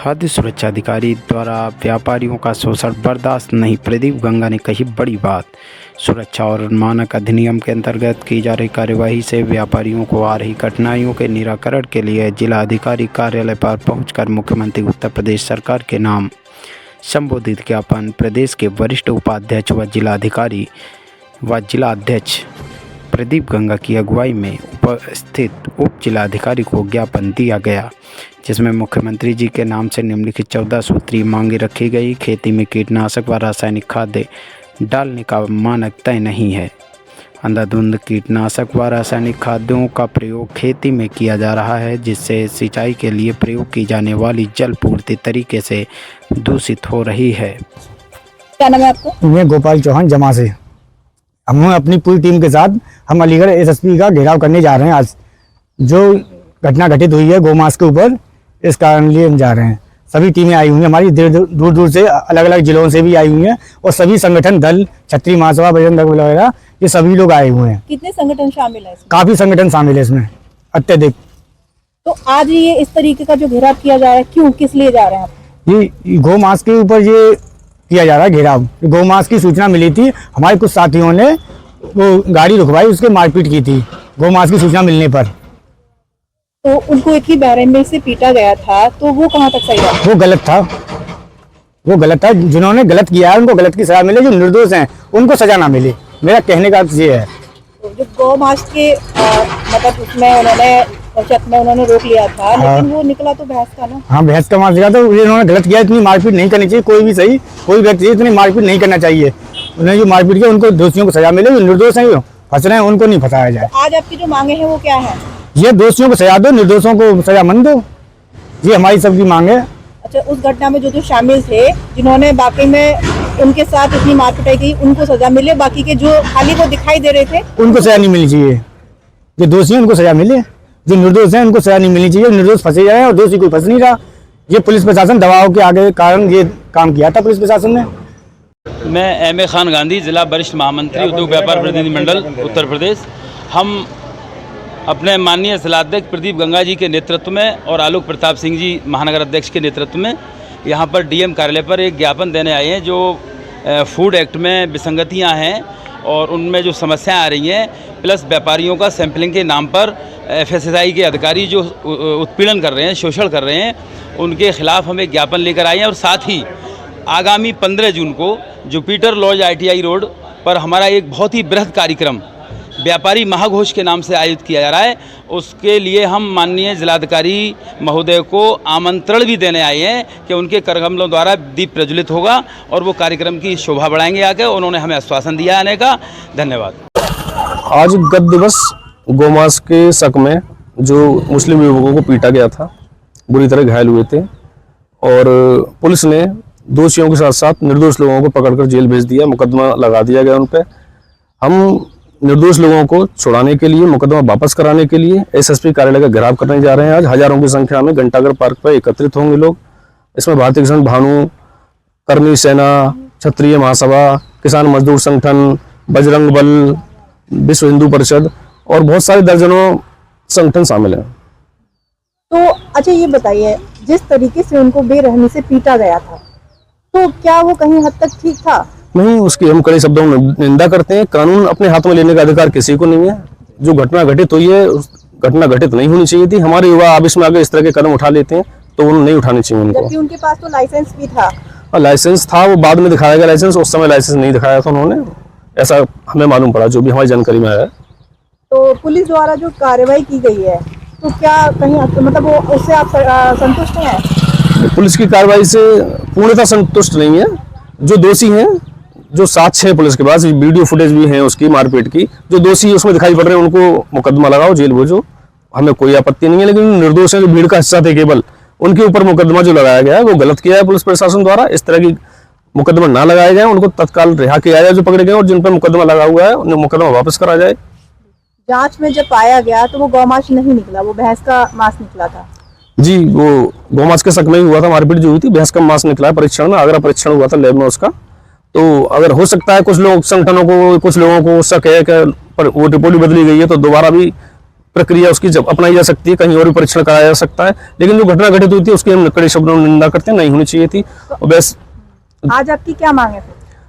खाद्य सुरक्षा अधिकारी द्वारा व्यापारियों का शोषण बर्दाश्त नहीं, प्रदीप गंगा ने कही बड़ी बात। सुरक्षा और मानक अधिनियम के अंतर्गत की जा रही कार्यवाही से व्यापारियों को आ रही कठिनाइयों के निराकरण के लिए जिला अधिकारी कार्यालय पर पहुंचकर मुख्यमंत्री उत्तर प्रदेश सरकार के नाम संबोधित ज्ञापन प्रदेश के वरिष्ठ उपाध्यक्ष व जिलाधिकारी व जिलाध्यक्ष प्रदीप गंगा की अगुवाई में उपस्थित उप जिलाधिकारी को ज्ञापन दिया गया, जिसमें मुख्यमंत्री जी के नाम से निम्नलिखित 14 सूत्रीय मांगे रखी गई। खेती में कीटनाशक व रासायनिक खाद्य डालने का मानक तय नहीं है। अंधाधुंध कीटनाशक व रासायनिक खाद्यों का प्रयोग खेती में किया जा रहा है, जिससे सिंचाई के लिए प्रयोग की जाने वाली जल पूर्ति तरीके से दूषित हो रही है। क्या नाम है आपको? मैं गोपाल चौहान जमा से। हम अपनी पूरी टीम के साथ हम अलीगढ़ एसएसपी का घेराव करने जा रहे हैं। आज जो घटना घटित हुई है गोमांस के ऊपर, इस कारण लिए हम जा रहे हैं। सभी टीमें आई हुई हैं, हमारी दूर दूर से अलग अलग जिलों से भी आई हुई हैं, और सभी संगठन दल, क्षत्रिय महासभा, बजरंग दल वगैरह, ये सभी लोग आए हुए हैं। कितने संगठन शामिल है इसमें? काफी संगठन शामिल है इसमें, अत्यधिक। तो आज ये इस तरीके का जो घेराव किया जा रहा है, क्यों, किस लिए जा रहे हैं आप? ये गोमांस के ऊपर ये किया जा रहा है घेराव। गोमांस की सूचना मिली थी, हमारे कुछ साथियों ने वो गाड़ी रुकवाई, उसके मारपीट की थी गोमांस की सूचना मिलने पर। तो उनको एक ही बैरन से पीटा गया था, तो वो कहाँ तक सही है? वो गलत था। जिन्होंने गलत किया है उनको गलत की सजा मिले, जो निर्दोष हैं उनको सजा ना मिले। मेरा कहने का अर्थ ये है। तो जो गौमांस के मतलब उसमें उन्होंने रोक लिया था, लेकिन वो निकला तो भैंस का ना। हाँ, भैंस का मांस दिया, तो इन्होंने गलत किया। इतनी मारपीट नहीं करनी चाहिए, कोई भी सही, कोई व्यक्ति इतनी मारपीट नहीं करना चाहिए। उन्होंने जो मारपीट किया उनको, दोषियों को सजा मिले। जो निर्दोष हैं, फंस रहे हैं, उनको नहीं फंसाया जाए। तो आज आपकी जो मांगे हैं वो क्या है? ये दोषियों को सजा दो, निर्दोषों को सजा मत दो, ये हमारी सबकी मांग है। अच्छा, उस घटना में जो शामिल थे, जिन्होंने वाकई में उनके साथ इतनी मारपीटाई की, उनको सजा मिले, बाकी के जो खाली वो दिखाई दे रहे थे उनको सजा नहीं मिलनी चाहिए। जो दोषी हैं उनको सजा मिले, जो निर्दोष हैं उनको सजा नहीं मिलनी चाहिए। निर्दोष फंसे जाए और दोषी कोई फंस नहीं रहा। ये पुलिस प्रशासन दबाव के आगे कारण ये काम किया था पुलिस प्रशासन ने। मैं एम ए खान गांधी, जिला वरिष्ठ महामंत्री उद्योग व्यापार प्रतिनिधि मंडल उत्तर प्रदेश। हम अपने माननीय जिलाध्यक्ष प्रदीप गंगा जी के नेतृत्व में और आलोक प्रताप सिंह जी महानगर अध्यक्ष के नेतृत्व में यहाँ पर डीएम कार्यालय पर एक ज्ञापन देने आए हैं। जो फूड एक्ट में विसंगतियाँ हैं और उनमें जो समस्याएं आ रही हैं, प्लस व्यापारियों का सैंपलिंग के नाम पर एफएसएसआई के अधिकारी जो उत्पीड़न कर रहे हैं, शोषण कर रहे हैं, उनके खिलाफ हम एक ज्ञापन लेकर आए हैं। और साथ ही आगामी 15 जून को जुपिटर लॉज ITI रोड पर हमारा एक बहुत ही बृहद कार्यक्रम व्यापारी महाघोष के नाम से आयोजित किया जा रहा है। उसके लिए हम माननीय जिलाधिकारी महोदय को आमंत्रण भी देने आए हैं कि उनके करकमलों द्वारा दीप प्रज्वलित होगा और वो कार्यक्रम की शोभा बढ़ाएंगे आके। उन्होंने हमें आश्वासन दिया आने का। धन्यवाद। आज गत दिवस गोमांस के शक में जो मुस्लिम युवकों को पीटा गया था, बुरी तरह घायल हुए थे, और पुलिस ने दोषियों के साथ साथ निर्दोष लोगों को पकड़कर जेल भेज दिया, मुकदमा लगा दिया गया उन पर। हम निर्दोष लोगों को छुड़ाने के लिए, मुकदमा वापस कराने के लिए एसएसपी कार्यालय का घेराव करने जा रहे हैं। आज हजारों की संख्या में घंटाघर पार्क पर एकत्रित होंगे लोग। इसमें भारतीय किसान भानु, कर्मी सेना, क्षत्रिय महासभा, किसान मजदूर संगठन, बजरंग बल, विश्व हिंदू परिषद और बहुत सारे दर्जनों संगठन शामिल हैं। तो अच्छा, ये बताइए, जिस तरीके से उनको बेरहमी से पीटा गया था, तो क्या वो कहीं हद तक ठीक था? नहीं, उसकी हम कड़े शब्दों में निंदा करते हैं। कानून अपने हाथ में लेने का अधिकार किसी को नहीं है। जो घटना घटित हुई है, उस घटना घटित नहीं होनी चाहिए थी। हमारे युवा आवेश में आगे इस तरह के कदम उठा लेते हैं, तो उन्हें नहीं उठानी चाहिए उनको। जबकि उनके पास तो लाइसेंस भी था। लाइसेंस था, वो बाद में दिखाया गया लाइसेंस, उस समय लाइसेंस नहीं दिखाया था उन्होंने, ऐसा हमें मालूम पड़ा, जो भी हमारी जानकारी में आया। तो पुलिस द्वारा जो कार्रवाई की गई है, तो क्या कहीं मतलब वो उससे आप संतुष्ट हैं? पुलिस की कार्रवाई से पूर्णतः संतुष्ट नहीं है। जो दोषी हैं, जो साक्ष्य है पुलिस के पास, वीडियो फुटेज भी है उसकी मारपीट की, जो दोषी उसमें दिखाई पड़ रहे हैं उनको मुकदमा लगाओ, जेल भेजो, हमें कोई आपत्ति नहीं है। लेकिन निर्दोष हैं, जो भीड़ का हिस्सा थे केवल, उनके ऊपर मुकदमा जो लगाया गया है वो गलत किया है पुलिस प्रशासन द्वारा। इस तरह की मुकदमा ना लगाए जाए, उनको तत्काल रिहा किया जाए जो पकड़े गए, और जिन पर मुकदमा लगा हुआ है उन्हें मुकदमा वापस करा जाए। जांच में जब पाया गया तो वो गौमांस नहीं निकला, वो भैंस का मांस निकला था। जी, वो गौमांस के शक में ही हुआ था, मारपीट जो हुई थी, भैंस का मांस निकला है परीक्षण में, अगर परीक्षण हुआ था लैब में उसका। तो अगर हो सकता है कुछ लोग संगठनों को, कुछ लोगों को शक है कि पर वो रिपोर्ट भी बदली गई है, तो दोबारा भी प्रक्रिया उसकी जब अपनाई जा सकती है, कहीं और भी परीक्षण कराया जा सकता है, लेकिन जो घटना घटित हुई थी उसकी हम कड़े शब्दों में निंदा करते हैं, नहीं होनी चाहिए थी। और बस आज आपकी क्या मांग है?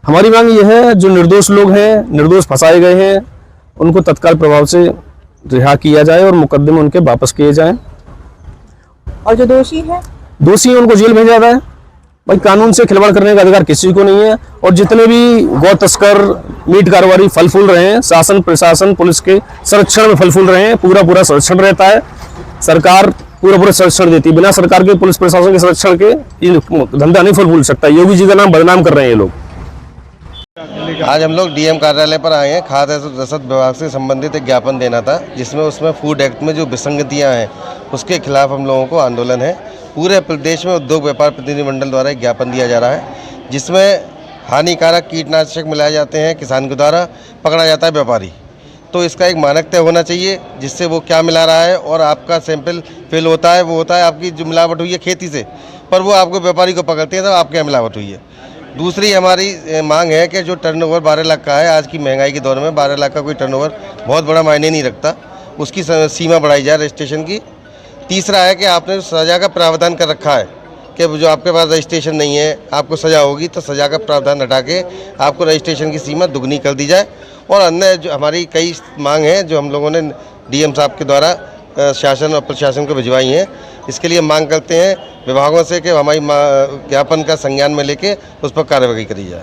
हमारी मांग यह है, जो निर्दोष लोग हैं, निर्दोष फंसाए गए हैं, उनको तत्काल प्रभाव से रिहा किया जाए और मुकदमे उनके वापस किए जाएं। और जो दोषी है उनको जेल भेजा जाए। भाई कानून से खिलवाड़ करने का अधिकार किसी को नहीं है। और जितने भी गौ तस्कर, मीट कारोबारी फल फूल रहे हैं, शासन प्रशासन पुलिस के संरक्षण में फल फूल रहे हैं, पूरा संरक्षण रहता है, सरकार पूरा संरक्षण देती है। बिना सरकार के, पुलिस प्रशासन के संरक्षण के ये धंधा नहीं फल फूल सकता। योगी जी का नाम बदनाम कर रहे हैं ये लोग। आज हम लोग डीएम कार्यालय पर आए हैं। खाद्य रसद विभाग से संबंधित एक ज्ञापन देना था, जिसमें उसमें फूड एक्ट में जो विसंगतियां हैं उसके खिलाफ हम लोगों को आंदोलन है। पूरे प्रदेश में उद्योग व्यापार प्रतिनिधि मंडल द्वारा एक ज्ञापन दिया जा रहा है, जिसमें हानिकारक कीटनाशक मिलाए जाते हैं, किसान के द्वारा पकड़ा जाता है व्यापारी। तो इसका एक मानक तय होना चाहिए, जिससे वो क्या मिला रहा है और आपका सैंपल फेल होता है, वो होता है आपकी जो मिलावट हुई है खेती से, पर वो आपको व्यापारी को पकड़ते हैं तब आपके यहाँ मिलावट हुई है। दूसरी हमारी मांग है कि जो टर्नओवर 12 लाख का है, आज की महंगाई के दौर में 12 लाख का कोई टर्नओवर बहुत बड़ा मायने नहीं रखता, उसकी सीमा बढ़ाई जाए रजिस्ट्रेशन की। तीसरा है कि आपने सज़ा का प्रावधान कर रखा है कि जो आपके पास रजिस्ट्रेशन नहीं है आपको सज़ा होगी, तो सज़ा का प्रावधान हटा के आपको रजिस्ट्रेशन की सीमा दुगनी कर दी जाए। और अन्य जो हमारी कई मांग हैं जो हम लोगों ने डीएम साहब के द्वारा शासन और प्रशासन को भिजवाई हैं, इसके लिए मांग करते हैं विभागों से कि हमारी ज्ञापन का संज्ञान में लेके उस पर कार्रवाई करी जाए।